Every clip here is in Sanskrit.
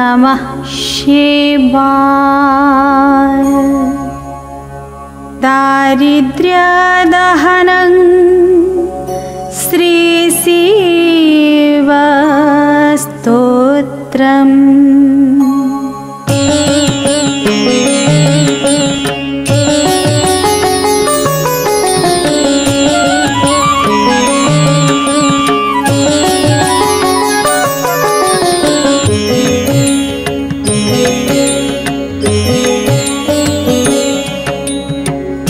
नमः शिवाय। दारिद्र्यदहनं श्रीशिवस्तोत्रम्।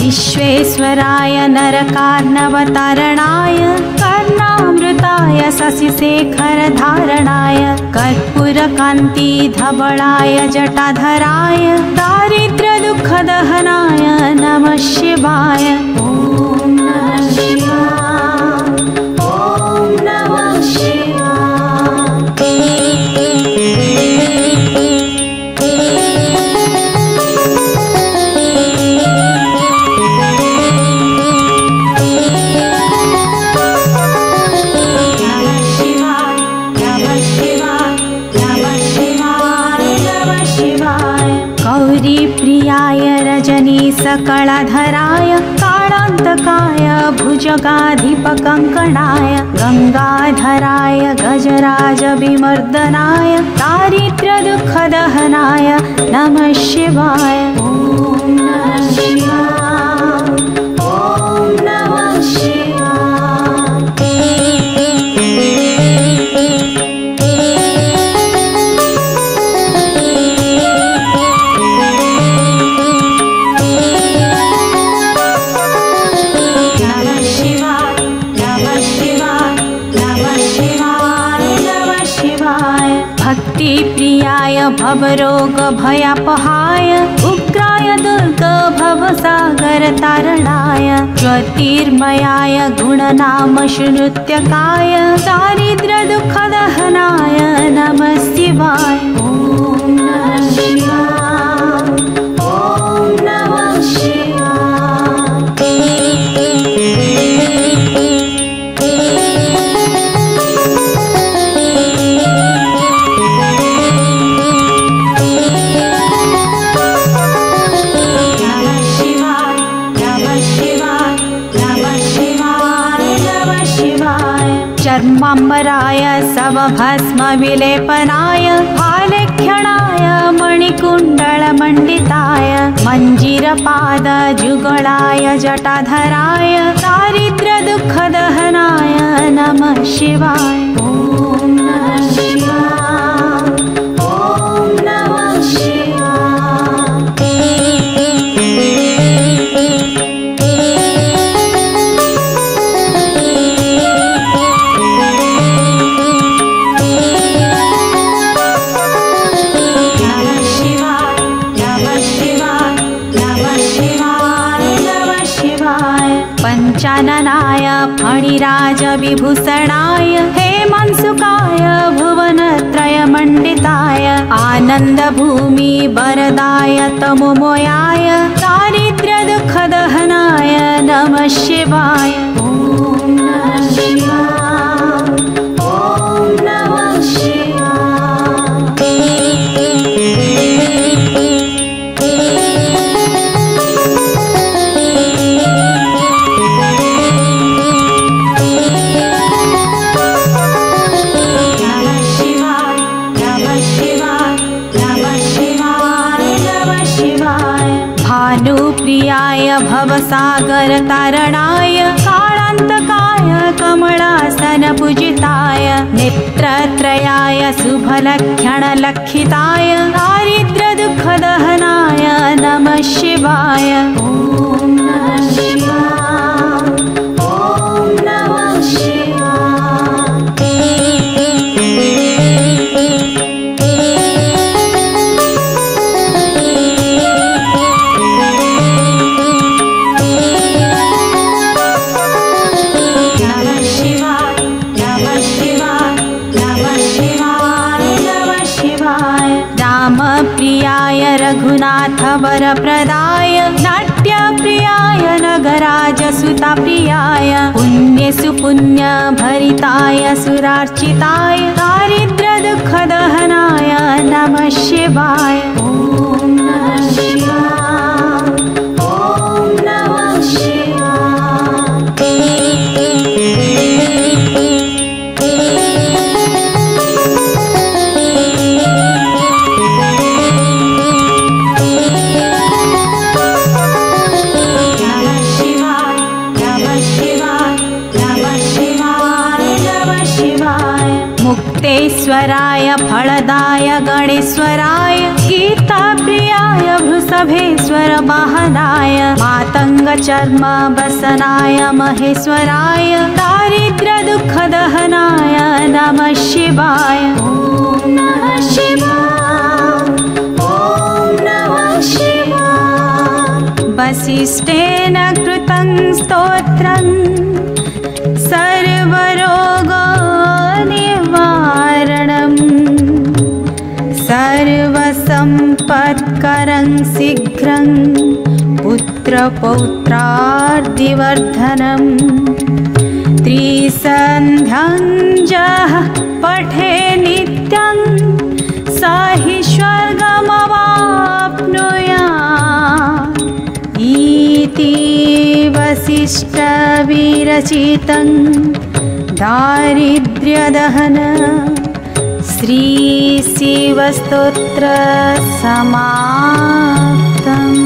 विश्वेश्वराय नरकार्णवतारणाय कर्णामृताय शशिशेखरधारणाय कर्पूरकान्तिधवलाय जटाधराय दारिद्र्यदुःखदहनाय नमः शिवाय। ॐ नमः शिवाय, ॐ नमः प्रियाय रजनीशकलाधराय कालान्तकाय भुजगाधिपकङ्कणाय गङ्गाधराय गजराजविमर्दनाय दारिद्र्यदुःखदहनाय नमः शिवाय। ॐ नमः शिवाय, ॐ नमः प्रियाय भवरोगभयापहाय उग्राय दुर्गभवसागरतारणाय ज्योतिर्मयाय गुणनामशुनृत्यकाय दारिद्र्यदुःखदहनाय नमः शिवाय। ॐ नमः शिवाय, ॐ नमः चर्माम्बराय शवभस्मविलेपनाय आलेख्यणाय मणिकुण्डलमण्डिताय मञ्जीरपादजुगलाय जटाधराय दारिद्र्यदुःखदहनाय नमः शिवाय। ॐ नमः शिवाय, ॐ नमः पंचाननाय फणिराजविभूषणाय हेमंसुकाय भुवनत्रयमण्डिताय आनन्दभूमिवरदाय तमोमयाय दारिद्र्यदुःखदहनाय नमः शिवाय। ॐ नमः शिवाय, ॐ नमः प्रियाय भवसागरतारणाय कालान्तकाय कमलासनपूजिताय नेत्रत्रयाय शुभलक्षणलक्षिताय दारिद्र्यदुःखदहनाय नमः शिवाय। ॐ नमः शिवाय, ॐ नमः प्रियाय रघुनाथवरप्रदाय नाट्यप्रियाय नगराजसुताप्रियाय पुण्यसु पुण्यभरिताय सुरार्चिताय दारिद्र्यदुःखदहनाय नमः शिवाय ॐ नमः शिवाय ॐ नमः मुक्तेश्वराय फलदाय गणेश्वराय गीताप्रियाय वृषभेश्वर वाहनाय मातङ्गचर्म वसनाय महेश्वराय दारिद्र्य दुःखदहनाय नमः शिवाय ॐ नमः शिवाय ॐ नमः शिवाय वसिष्ठेन कृतं स्तोत्रं सर्वरोगनिवारणं सर्वसम्पत्करं शीघ्रं पुत्रपौत्रार्दिवर्धनं त्रिसन्ध्यं यः पठे नित्यं स हि स्वर्गमवाप्नुयात् इति वसिष्ठविरचितं दारिद्र्यदहन श्रीशिवस्तोत्र समाप्तम्।